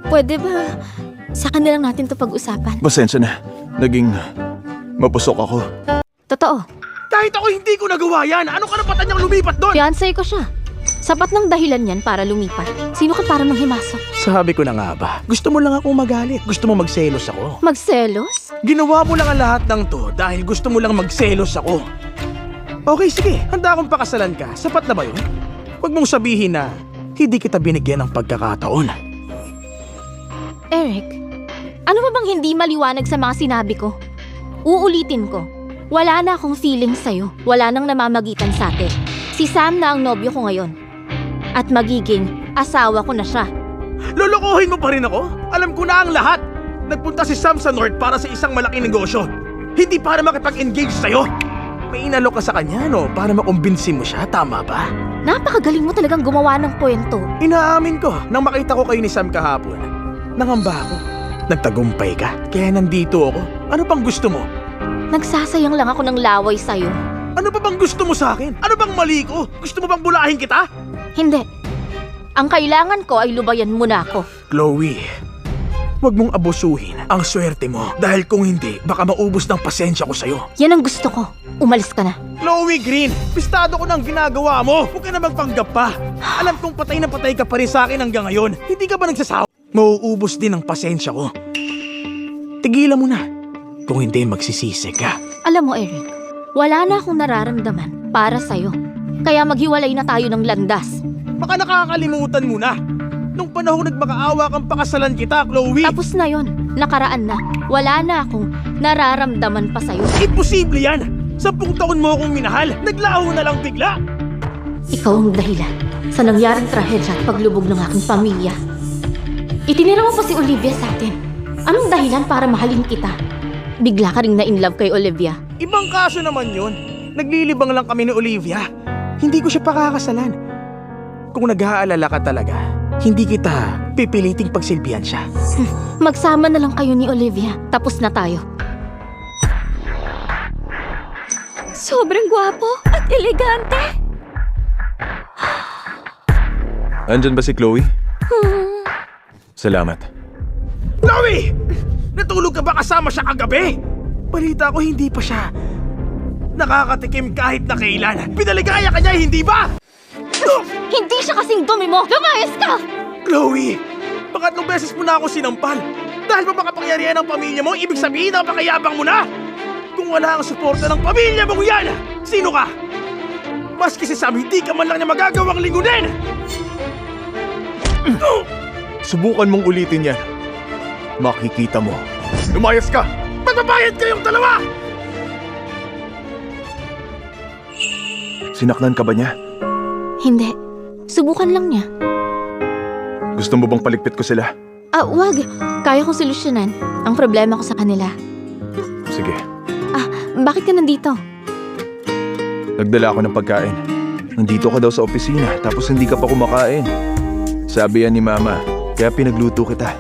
Pwede ba sa kanila natin to pag-usapan? Pasensya na. Naging mapusok ako. Totoo, Kahit ako hindi ko nagawa yan, ano karapatan niyang lumipat doon? fiancé ko siya. Sapat ng dahilan yan para lumipat. Sino ka para mang himasok? Sabi ko na nga ba, gusto mo lang akong magalit. Gusto mo magselos ako. Magselos? Ginawa mo lang ang lahat ng to dahil gusto mo lang magselos ako. Okay, sige. Handa akong pakasalan ka. Sapat na ba yun? Huwag mong sabihin na hindi kita binigyan ng pagkakataon. Eric, ano ba bang hindi maliwanag sa mga sinabi ko? Uulitin ko. Wala na akong feeling sa'yo. Wala nang namamagitan sa atin. Si Sam na ang nobyo ko ngayon. At magiging asawa ko na siya. Lolokohin mo pa rin ako? Alam ko na ang lahat. Nagpunta si Sam sa North para sa isang malaking negosyo. Hindi para makipag-engage sa'yo. May inalok ka sa kanya, no? Para makumbinsi mo siya, tama ba? Napakagaling mo talagang gumawa ng kwento. Inaamin ko, nang makita ko kayo ni Sam kahapon, nangamba ako. Nagtagumpay ka, kaya nandito ako. Ano pang gusto mo? Nagsasayang lang ako ng laway sa'yo. Ano pa bang gusto mo sa akin? Ano bang mali ko? Gusto mo bang bulahin kita? Hindi. Ang kailangan ko ay lubayan mo na ako. Chloe, huwag mong abusuhin ang swerte mo. Dahil kung hindi, baka maubos ng pasensya ko sa'yo. Yan ang gusto ko. Umalis ka na. Chloe Green, pistado ko ng ginagawa mo. Huwag ka na magpanggap pa. Alam kong patay na patay ka pa rin sa akin hanggang ngayon. Hindi ka ba nagsasawa? Mauubos din ang pasensya ko. Tigilan mo na. Kung hindi, magsisisi ka. Alam mo, Eric, wala na akong nararamdaman para sa'yo. Kaya maghiwalay na tayo ng landas. Baka nakakalimutan mo na. Nung panahon nagmakaawa kang pakasalan kita, Chloe. Tapos na yon, nakaraan na. Wala na akong nararamdaman pa sa'yo. Imposible yan. 10 taon mo akong minahal. Naglaho na lang bigla. Ikaw ang dahilan sa nangyaring trahedya at paglubog ng aking pamilya. Itinira mo pa si Olivia sa atin. Anong dahilan para mahalin kita? Bigla ka ring na-inlove kay Olivia. Ibang kaso naman yun. Naglilibang lang kami ni Olivia. Hindi ko siya pakakasalan. Kung nag-aalala ka talaga, hindi kita pipiliting pagsilbihan siya. Magsama na lang kayo ni Olivia. Tapos na tayo. Sobrang gwapo at elegante. Andyan ba si Chloe? Salamat. Chloe! Natulog ka ba kasama siya kagabi? Balita ko hindi pa siya nakakatikim kahit na kailan. Pinaligaya ka niya, hindi ba? Hindi siya kasing dumi mo! Lumayas ka! Chloe! Pangatlong beses mo na ako sinampal. Dahil ba makapangyarihan ng pamilya mo, ibig sabihin na napakayabang mo na? Kung wala ang suporta ng pamilya mong yan, sino ka? Maski si Sam, hindi ka man lang niya magagawang lingunin! Subukan mong ulitin yan. Makikita mo. Lumayas ka! Magbabayad kayong dalawa! Sinaknan ka ba niya? Hindi. Subukan lang niya. Gusto mo bang paligpit ko sila? Wag. Kaya kong solusyonan ang problema ko sa kanila. Sige. Bakit ka nandito? Nagdala ako ng pagkain. Nandito ka daw sa opisina, tapos hindi ka pa kumakain. Sabi yan ni Mama, kaya pinagluto kita.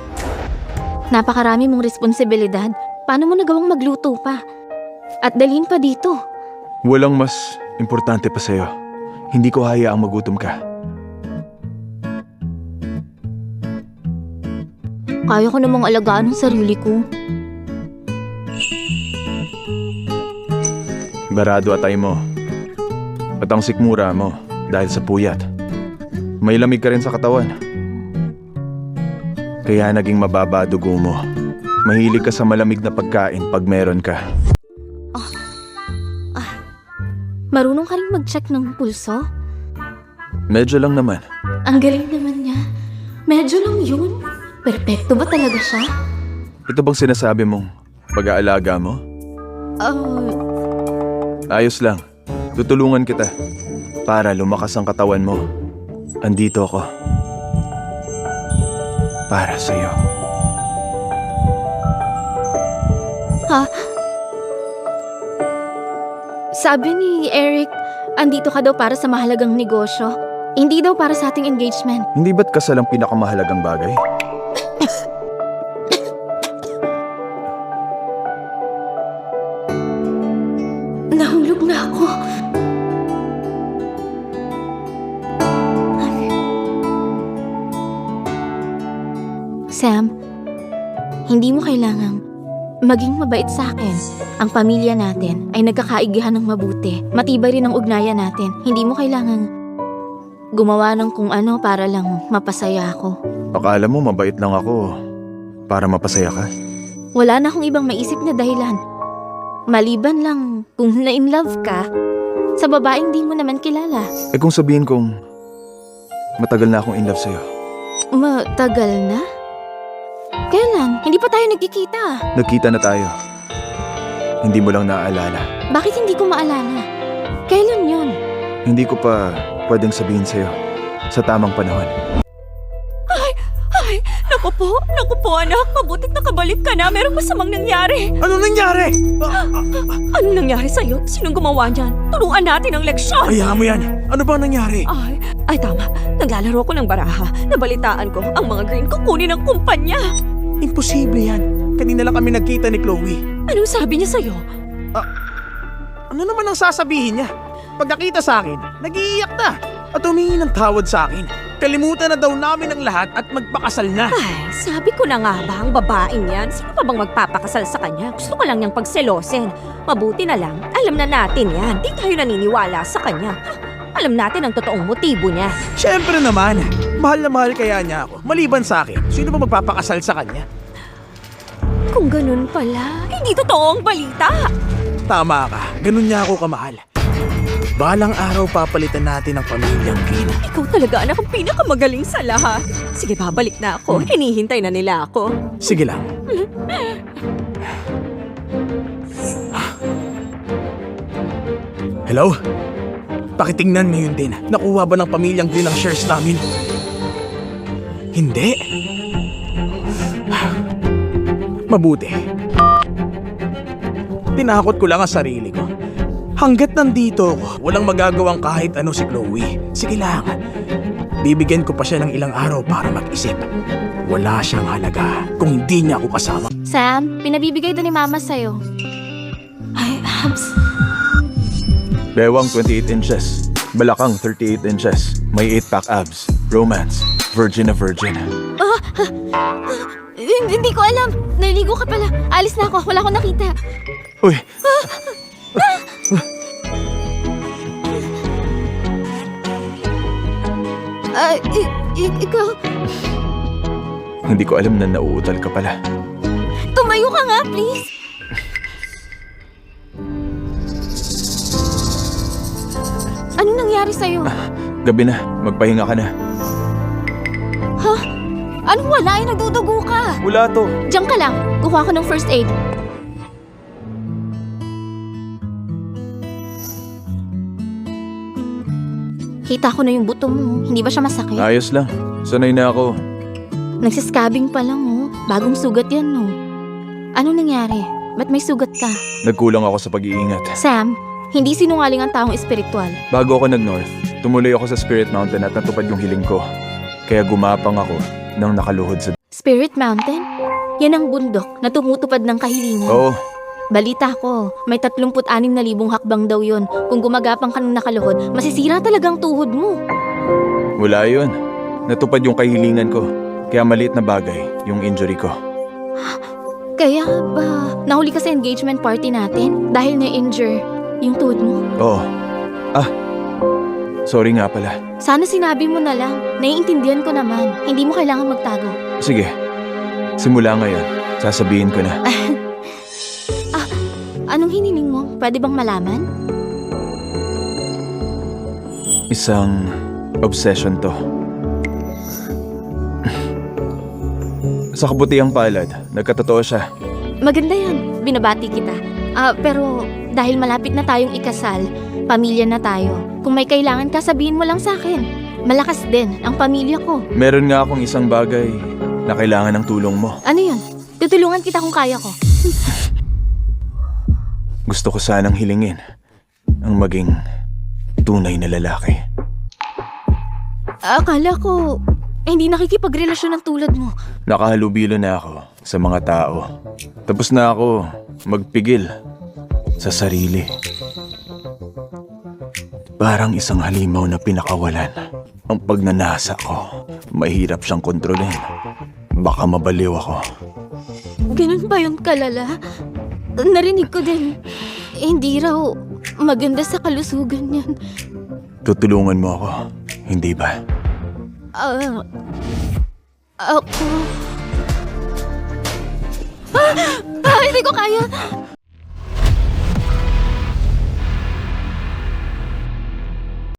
Napakarami mong responsibilidad. Paano mo nagawang magluto pa? At dalhin pa dito. Walang mas importante pa sa'yo. Hindi ko hayaang magutom ka. Kaya ko namang alagaan ang sarili ko. Barado atay mo. At ang sikmura mo dahil sa puyat. May lamig ka rin sa katawan. Kaya naging mababa dugo mo. Mahilig ka sa malamig na pagkain pag meron ka. Marunong ka rin mag-check ng pulso? Medyo lang naman. Ang galing naman niya. Medyo lang yun. Perpekto ba talaga siya? Ito bang sinasabi mong pag-aalaga mo? Ayos lang. Tutulungan kita para lumakas ang katawan mo. Andito ako. Para sa'yo. Sabi ni Eric, andito ka daw para sa mahalagang negosyo. Hindi daw para sa ating engagement. Hindi ba't kasal ang pinakamahalagang bagay? Nahulog na ako. Sam, hindi mo kailangang maging mabait sa akin. Ang pamilya natin ay nagkakaigihan ng mabuti. Matibay rin ang ugnayan natin. Hindi mo kailangang gumawa ng kung ano para lang mapasaya ako. Akala mo mabait lang ako para mapasaya ka? Wala na akong ibang maisip na dahilan. Maliban lang kung na-in love ka sa babaeng di mo naman kilala. Eh kung sabihin kong matagal na akong in love sa'yo. Matagal na? Kailan? Hindi pa tayo nagkikita. Nagkita na tayo. Hindi mo lang naaalala. Bakit hindi ko maalala? Kailan yun? Hindi ko pa pwedeng sabihin sa'yo sa tamang panahon. Ay, naku po anak, mabutit nakabalik ka na. Merong masamang nangyari. Ano nangyari? Anong nangyari sa'yo? Sinong gumawa niyan? Turuan natin ang leksyon. Hayaan mo yan. Ano ba nangyari? Ay tama. Naglalaro ko ng baraha. Nabalitaan ko ang mga green kukunin ng kumpanya. Imposible yan. Kanina lang kami nagkita ni Chloe. Anong sabi niya sa'yo? Ano naman ang sasabihin niya? Pag nakita sa akin, nag-iiyak na at humingi ng tawad sa akin. Kalimutan na daw namin ang lahat at magpakasal na. Ay, sabi ko na nga ba ang babaeng yan? Sino pa bang magpapakasal sa kanya? Gusto ko lang niyang pagselosin. Mabuti na lang, alam na natin yan. Di tayo naniniwala sa kanya. Alam natin ang totoong motibo niya. Siyempre naman, mahal na mahal kaya niya ako. Maliban sa akin, sino ba magpapakasal sa kanya? Kung ganun pala, hindi totoo ang balita. Tama ka, ganun niya ako kamahal. Balang araw papalitan natin ang pamilyang Green. Ikaw talaga anak ang pinakamagaling sa lahat. Sige, babalik na ako. Hinihintay na nila ako. Sige lang. Hello? Pakitingnan ngayon din. Nakuha ba ng pamilyang Green ang shares namin? Hindi. Mabuti. Tinakot ko lang ang sarili ko. Hanggat nandito ako, walang magagawang kahit ano si Chloe. Sige lang. Bibigyan ko pa siya ng ilang araw para mag-isip. Wala siyang halaga kung hindi niya ako kasama. Sam, pinabibigay to ni Mama sa'yo. Ay, abs. Bewang 28 inches. Balakang 38 inches. May 8-pack abs. Romance. Virgin na virgin. Hindi ko alam. Naligo ka pala. Alis na ako. Wala akong nakita. Uy! Ikaw, Hindi ko alam na nauutal ka pala. tumayo ka nga, please. Ano nangyari sa'yo? Gabi na. Magpahinga ka na. Ha? Anong wala? Ay, nagdudugo ka. Wala to. Diyan ka lang. Kuha ko ng first aid. Kita ko na yung buto mo. Hindi ba siya masakit? Ayos lang. Sanay na ako. Nagsiscabbing pa lang, oh. Bagong sugat yan, no? Ano nangyari? Ba't may sugat ka? Nagkulang ako sa pag-iingat. Sam, hindi sinungaling ang taong espiritual. Bago ako nag-north, tumuloy ako sa Spirit Mountain at natupad yung hiling ko. Kaya gumapang ako nang nakaluhod sa... Spirit Mountain? Yan ang bundok na tumutupad ng kahilingan. Oo, Balita ko, may 36,000 hakbang daw yon. Kung gumagapang ka ng nakaluhod, masisira talagang tuhod mo. wala yun. Natupad yung kahilingan ko. Kaya maliit na bagay yung injury ko. Kaya ba, nahuli ka sa engagement party natin dahil na-injure yung tuhod mo? Oo. Sorry nga pala. Sana sinabi mo na lang. Naiintindihan ko naman. Hindi mo kailangan magtago. Sige, simula ngayon, sasabihin ko na. Anong hiniling mo? Pwede bang malaman? Isang obsession to. Sa kabutihang palad, nagkatotoo siya. Maganda yan. Binabati kita. Pero dahil malapit na tayong ikasal, pamilya na tayo. Kung may kailangan ka, sabihin mo lang sa akin. Malakas din ang pamilya ko. Meron nga akong isang bagay na kailangan ng tulong mo. Ano yun? Tutulungan kita kung kaya ko. Gusto ko sanang hilingin ang maging tunay na lalaki. Akala ko, hindi nakikipagrelasyon ng tulad mo. Nakahalubilo na ako sa mga tao. Tapos na ako magpigil sa sarili. Parang isang halimaw na pinakawalan. Ang pagnanasa ko, mahirap siyang kontrolin. Baka mabaliw ako. Ganun ba yun kalala? Narinig ko din. Hindi raw maganda sa kalusugan yan. Tutulungan mo ako, hindi ba? Ako... hindi ko kaya.